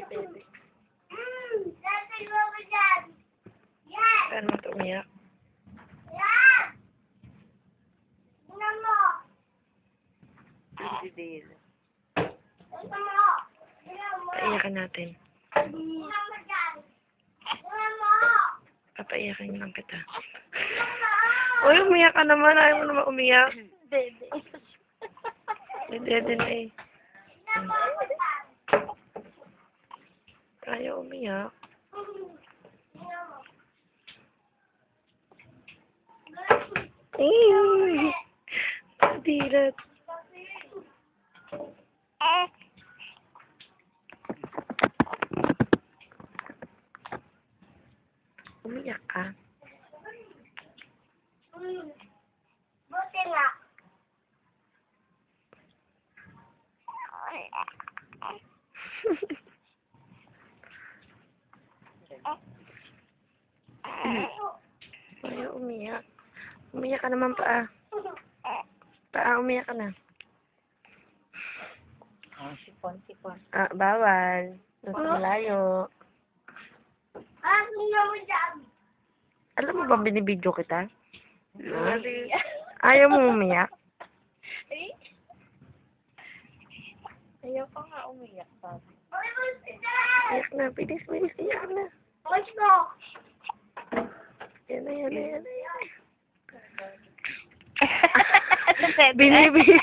bebe. Dati mo ba dyan? Yan! Paano mo ito umiyak? Yan! Tingnan mo! Hindi din. Tingnan mo! Tingnan mo! Paiyakan natin. Tingnan mo dyan! Tingnan mo! Papaiyakan lang kita. Tingnan mo! Uy, umiyak ka naman. Ayaw mo naman umiyak. Bebe. Dede na eh. Tingnan mo ako dyan! Ayaw umiyak. Tingnan mo! Eh! Padilat. Umiyak ka. Buti nga. Ayaw umiyak. Umiyak ka naman pa. Umiyak ka na. Sipon. Ah, bawal. Nasa malayo. Tingnan mo dyan! Alam mo ba binibidyo kita? Ayaw mo umiyak? Ayaw pa nga umiyak, sabi. Okay, buti dyan! Iyak na. Bilis. Iyak na. Watch mo! Yan na. Bebe. Binibidyo.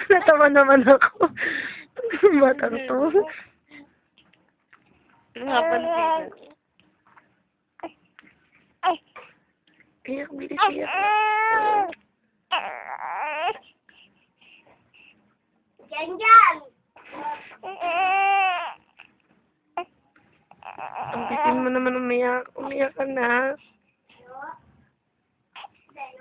Natawa naman ako. Batang to. Nga pa na. Iyak, bilis, iyak. Dyan! Ang bitin mo naman umiyak. Umiyak ka na. Dyan.